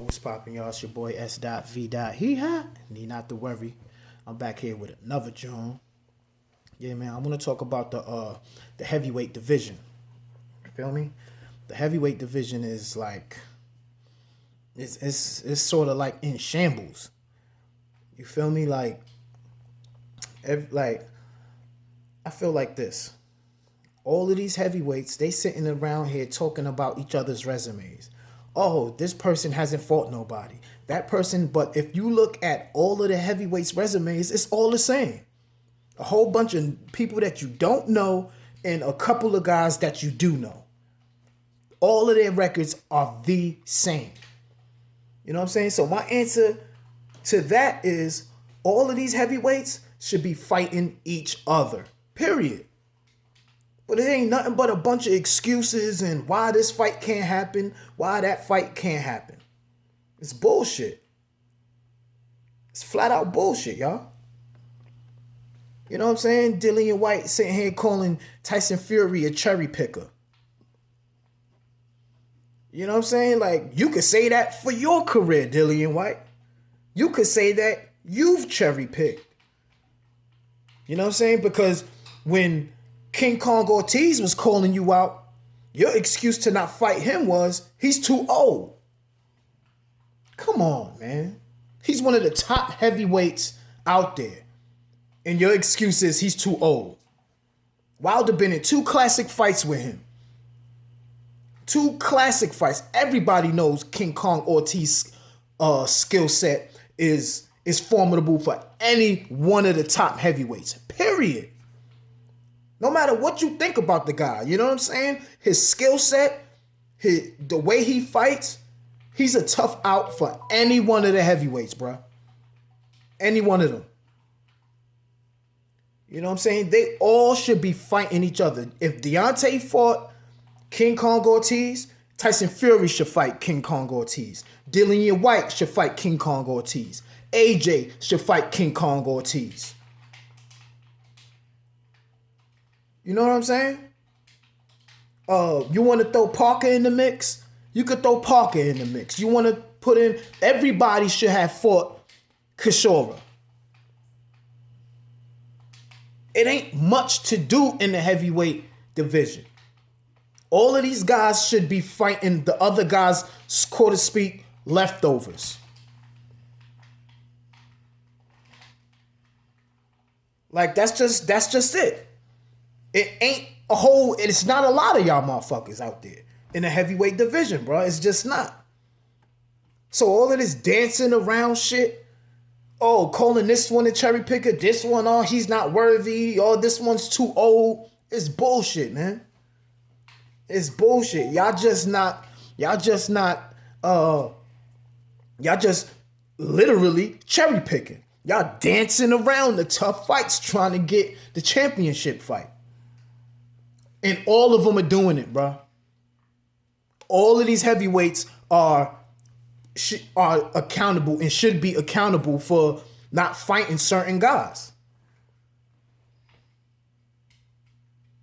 What's poppin', y'all? It's your boy S.V. He ha. Need not to worry. I'm back here with another John. Yeah, man. I want to talk about the heavyweight division. You feel me? The heavyweight division is like it's sort of like in shambles. You feel me? Like I feel like this. All of these heavyweights, they sitting around here talking about each other's resumes. Oh, this person hasn't fought nobody. That person, but if you look at all of the heavyweights' resumes, it's all the same. A whole bunch of people that you don't know and a couple of guys that you do know. All of their records are the same. You know what I'm saying? So my answer to that is all of these heavyweights should be fighting each other. Period. But it ain't nothing but a bunch of excuses and why this fight can't happen, why that fight can't happen. It's bullshit. It's flat out bullshit, y'all. You know what I'm saying? Dillian White sitting here calling Tyson Fury a cherry picker. You know what I'm saying? Like, you could say that for your career, Dillian White. You could say that you've cherry picked. You know what I'm saying? Because when King Kong Ortiz was calling you out, your excuse to not fight him was he's too old. Come on, man. He's one of the top heavyweights out there. And your excuse is he's too old. Wilder been in 2 classic fights with him. 2 classic fights. Everybody knows King Kong Ortiz skill set is formidable for any one of the top heavyweights. Period. No matter what you think about the guy, you know what I'm saying? His skill set, the way he fights, he's a tough out for any one of the heavyweights, bro. Any one of them. You know what I'm saying? They all should be fighting each other. If Deontay fought King Kong Ortiz, Tyson Fury should fight King Kong Ortiz. Dillian White should fight King Kong Ortiz. AJ should fight King Kong Ortiz. You know what I'm saying? You want to throw Parker in the mix? You could throw Parker in the mix. You want to put in... Everybody should have fought Kishore. It ain't much to do in the heavyweight division. All of these guys should be fighting the other guys, so to speak, leftovers. Like, that's just it. It ain't a whole, it's not a lot of y'all motherfuckers out there in the heavyweight division, bro. It's just not. So all of this dancing around shit, oh, calling this one a cherry picker, this one, oh, he's not worthy, oh, this one's too old. It's bullshit, man. It's bullshit. Y'all just literally cherry picking. Y'all dancing around the tough fights trying to get the championship fight. And all of them are doing it, bro. All of these heavyweights are accountable and should be accountable for not fighting certain guys.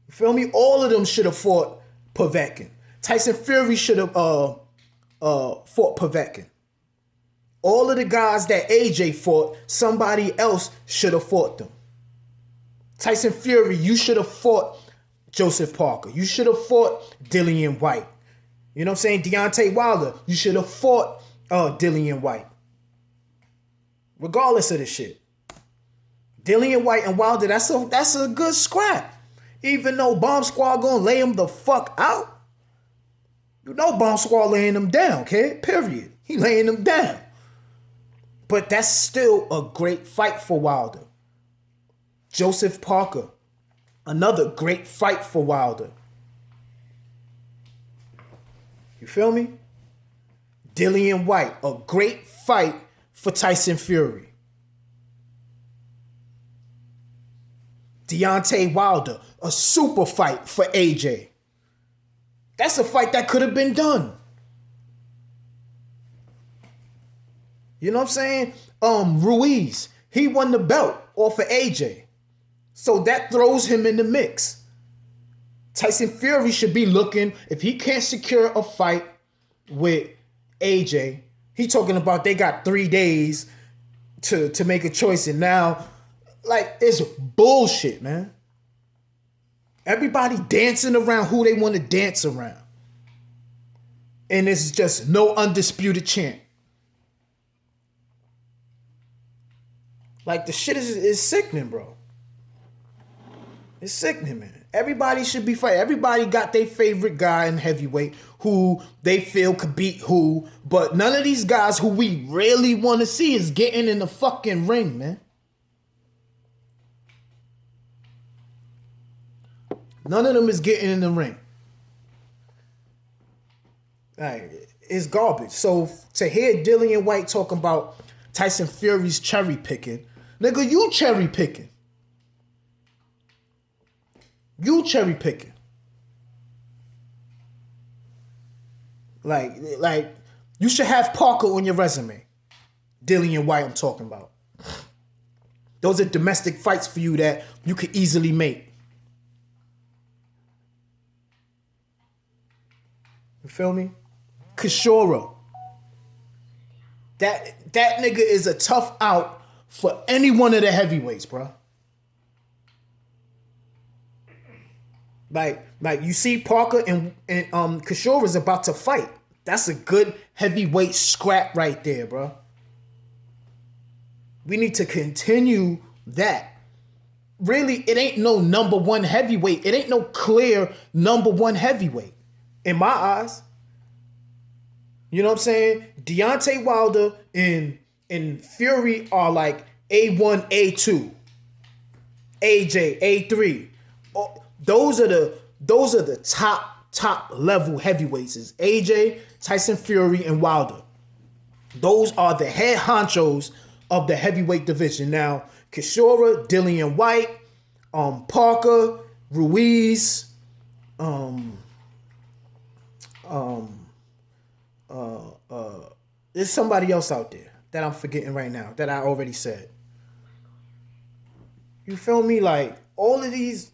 You feel me? All of them should have fought Povetkin. Tyson Fury should have fought Povetkin. All of the guys that AJ fought, somebody else should have fought them. Tyson Fury, you should have fought Joseph Parker. You should have fought Dillian White. You know what I'm saying? Deontay Wilder, you should have fought Dillian White. Regardless of the shit. Dillian White and Wilder, that's a good scrap. Even though Bomb Squad gonna lay him the fuck out. You know Bomb Squad laying him down, kid. Period. He laying him down. But that's still a great fight for Wilder. Joseph Parker, another great fight for Wilder. You feel me? Dillian White, a great fight for Tyson Fury. Deontay Wilder, a super fight for AJ. That's a fight that could have been done. You know what I'm saying? Ruiz, he won the belt off of AJ. So that throws him in the mix. Tyson Fury should be looking, if he can't secure a fight with AJ, He talking about they got 3 days to make a choice, and now, like, it's bullshit, man. Everybody dancing around who they want to dance around. And it's just no undisputed champ. Like, the shit is sickening, bro. It's sickening, man. Everybody should be fighting. Everybody got their favorite guy in heavyweight who they feel could beat who. But none of these guys who we really want to see is getting in the fucking ring, man. None of them is getting in the ring. Like, it's garbage. So to hear Dillian White talking about Tyson Fury's cherry picking, nigga, you cherry picking. You cherry picking. Like you should have Parker on your resume. Dillian White, I'm talking about. Those are domestic fights for you that you could easily make. You feel me? Kishora. That nigga is a tough out for any one of the heavyweights, bro. Like you see Parker and Kishora is about to fight. That's a good heavyweight scrap right there, bro. We need to continue that. Really, it ain't no number one heavyweight. It ain't no clear number one heavyweight. In my eyes. You know what I'm saying? Deontay Wilder and Fury are like A1, A2. AJ, A3. Those are the top level heavyweights. Is AJ, Tyson Fury, and Wilder. Those are the head honchos of the heavyweight division. Now, Kishora, Dillian White, Parker, Ruiz, there's somebody else out there that I'm forgetting right now that I already said. You feel me? Like, all of these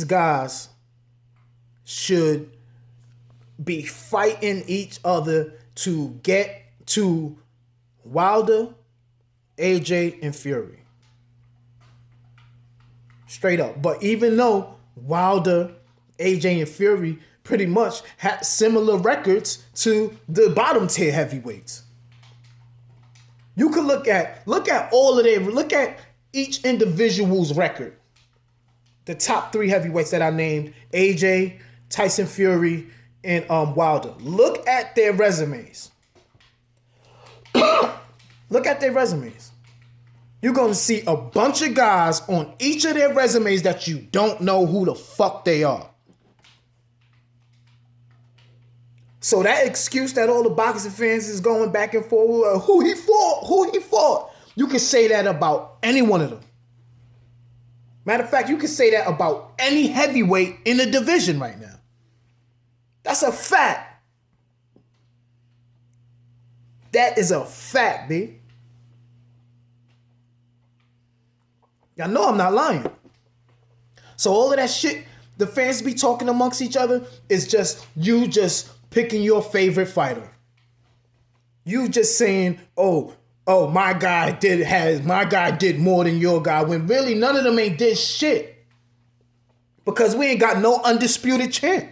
guys should be fighting each other to get to Wilder, AJ, and Fury. Straight up. But even though Wilder, AJ, and Fury pretty much had similar records to the bottom tier heavyweights. You could look at all of them. Look at each individual's record. The top 3 heavyweights that I named, AJ, Tyson Fury, and Wilder. Look at their resumes. Look at their resumes. You're going to see a bunch of guys on each of their resumes that you don't know who the fuck they are. So that excuse that all the boxing fans is going back and forth, who he fought, you can say that about any one of them. Matter of fact, you can say that about any heavyweight in the division right now. That's a fact. That is a fact, B. Y'all know I'm not lying. So all of that shit the fans be talking amongst each other is just you just picking your favorite fighter. You just saying, oh, my guy did more than your guy, when really none of them ain't did shit. Because we ain't got no undisputed champ.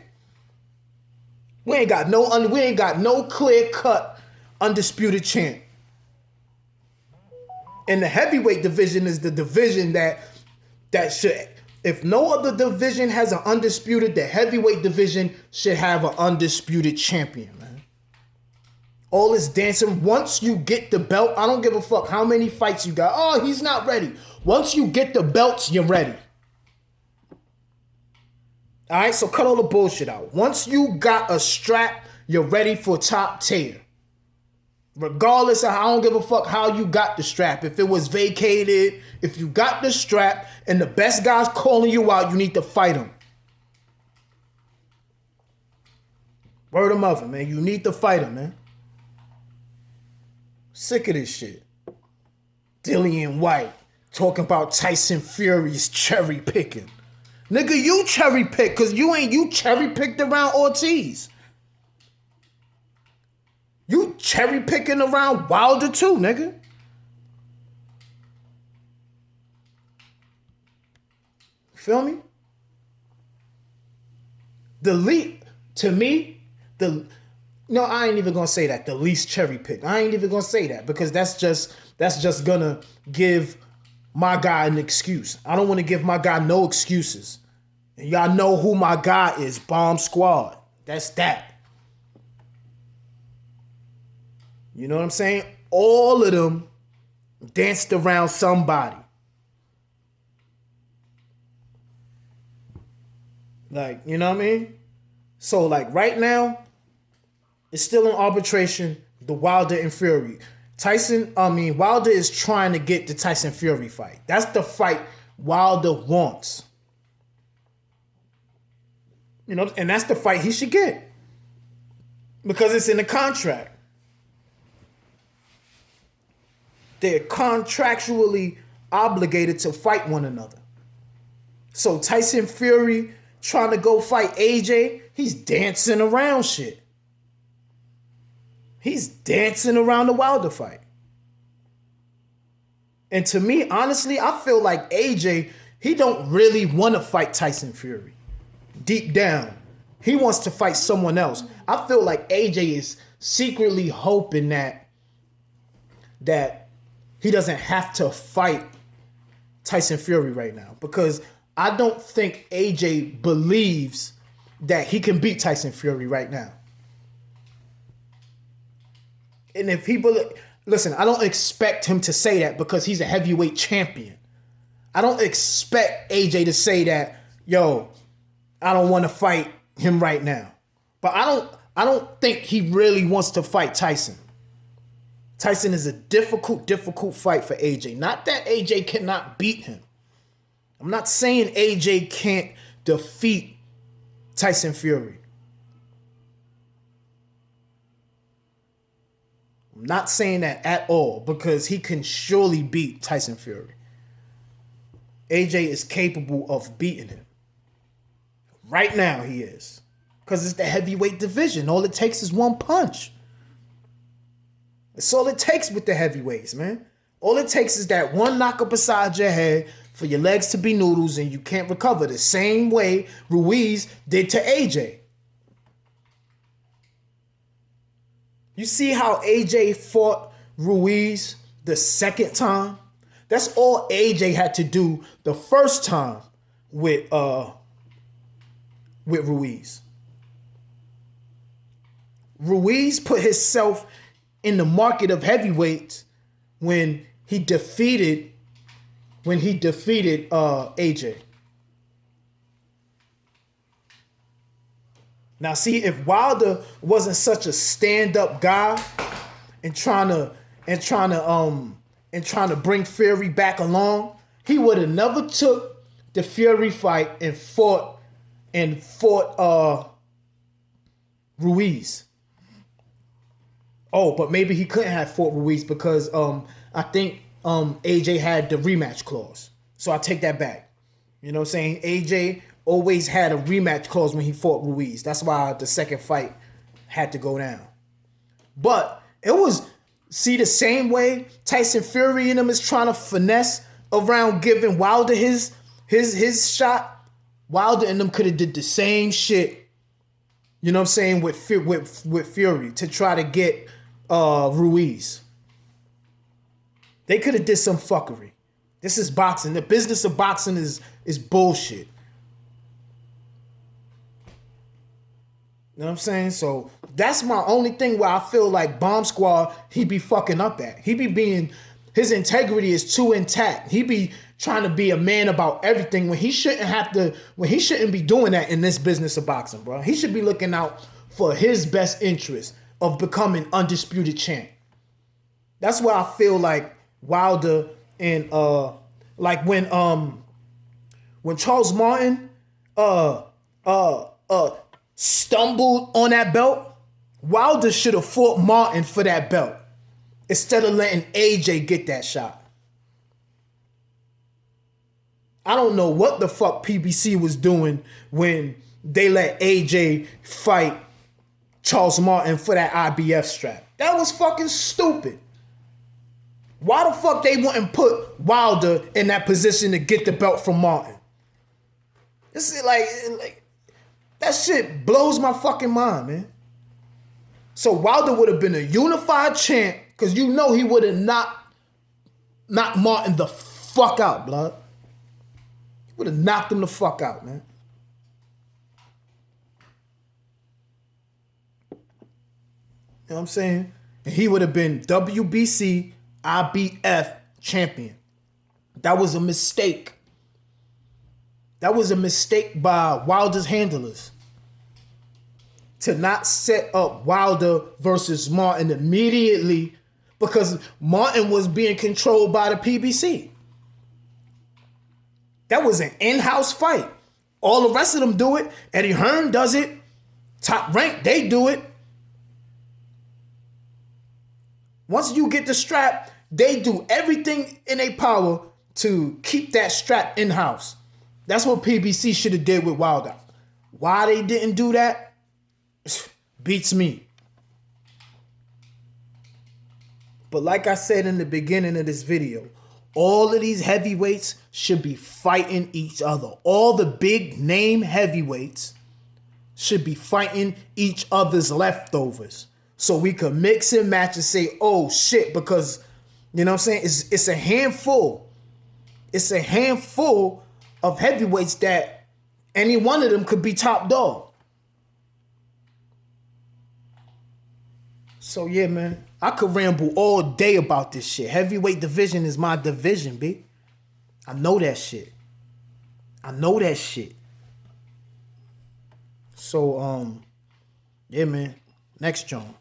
We ain't got no clear-cut undisputed champ. And the heavyweight division is the division that should, if no other division has an undisputed, the heavyweight division should have an undisputed champion, man. All this dancing, once you get the belt, I don't give a fuck how many fights you got. Oh, he's not ready. Once you get the belts, you're ready. All right, so cut all the bullshit out. Once you got a strap, you're ready for top tier. Regardless of, I don't give a fuck how you got the strap. If it was vacated, if you got the strap and the best guy's calling you out, you need to fight him. Word of mother, man. You need to fight him, man. Sick of this shit. Dillian White talking about Tyson Fury's cherry picking. Nigga, you cherry pick because you cherry picked around Ortiz. You cherry picking around Wilder too, nigga. Feel me? To me, no, I ain't even gonna say that. The least cherry pick. I ain't even gonna say that because that's just gonna give my guy an excuse. I don't want to give my guy no excuses. And y'all know who my guy is. Bomb Squad. That's that. You know what I'm saying? All of them danced around somebody. Like, you know what I mean? So, like, right now, it's still in arbitration, the Wilder and Fury. Wilder is trying to get the Tyson Fury fight. That's the fight Wilder wants. You know, and that's the fight he should get. Because it's in the contract. They're contractually obligated to fight one another. So Tyson Fury trying to go fight AJ, he's dancing around shit. He's dancing around the Wilder fight. And to me, honestly, I feel like AJ, he don't really want to fight Tyson Fury. Deep down, he wants to fight someone else. I feel like AJ is secretly hoping that he doesn't have to fight Tyson Fury right now because I don't think AJ believes that he can beat Tyson Fury right now. And if listen, I don't expect him to say that because he's a heavyweight champion. I don't expect AJ to say that, yo, I don't want to fight him right now. But I don't think he really wants to fight Tyson. Tyson is a difficult fight for AJ. Not that AJ cannot beat him. I'm not saying AJ can't defeat Tyson Fury. I'm not saying that at all because he can surely beat Tyson Fury. AJ is capable of beating him. Right now he is. Because it's the heavyweight division. All it takes is one punch. That's all it takes with the heavyweights, man. All it takes is that one knock up beside your head for your legs to be noodles and you can't recover the same way Ruiz did to AJ. You see how AJ fought Ruiz the second time? That's all AJ had to do the first time with Ruiz. Ruiz put himself in the market of heavyweights when he defeated AJ. Now, see, if Wilder wasn't such a stand-up guy and trying to bring Fury back along, he would have never took the Fury fight and fought Ruiz. Oh, but maybe he couldn't have fought Ruiz because I think AJ had the rematch clause. So I take that back. You know what I'm saying? AJ always had a rematch clause when he fought Ruiz. That's why the second fight had to go down. But it was, see, the same way Tyson Fury and him is trying to finesse around giving Wilder his shot. Wilder and them could have did the same shit, you know what I'm saying, with Fury to try to get Ruiz. They could have did some fuckery. This is boxing. The business of boxing is bullshit. You know what I'm saying? So that's my only thing where I feel like Bomb Squad, he be fucking up at. His integrity is too intact. He be trying to be a man about everything when he shouldn't be doing that in this business of boxing, bro. He should be looking out for his best interest of becoming undisputed champ. That's why I feel like Wilder and like when Charles Martin stumbled on that belt, Wilder should have fought Martin for that belt instead of letting AJ get that shot. I don't know what the fuck PBC was doing when they let AJ fight Charles Martin for that IBF strap. That was fucking stupid. Why the fuck they wouldn't put Wilder in that position to get the belt from Martin? This is like that shit blows my fucking mind, man. So Wilder would have been a unified champ because you know he would have knocked Martin the fuck out, blood. He would have knocked him the fuck out, man. You know what I'm saying? And he would have been WBC IBF champion. That was a mistake. That was a mistake by Wilder's handlers to not set up Wilder versus Martin immediately because Martin was being controlled by the PBC. That was an in-house fight. All the rest of them do it. Eddie Hearn does it. Top Rank, they do it. Once you get the strap, they do everything in their power to keep that strap in-house. That's what PBC should have did with Wilder. Why they didn't do that beats me. But like I said in the beginning of this video, all of these heavyweights should be fighting each other. All the big name heavyweights should be fighting each other's leftovers. So we could mix and match and say, oh shit, because, you know what I'm saying? It's a handful. It's a handful of heavyweights that any one of them could be top dog. So yeah, man, I could ramble all day about this shit. Heavyweight division is my division, B. I know that shit. I know that shit. So, yeah, man. Next John.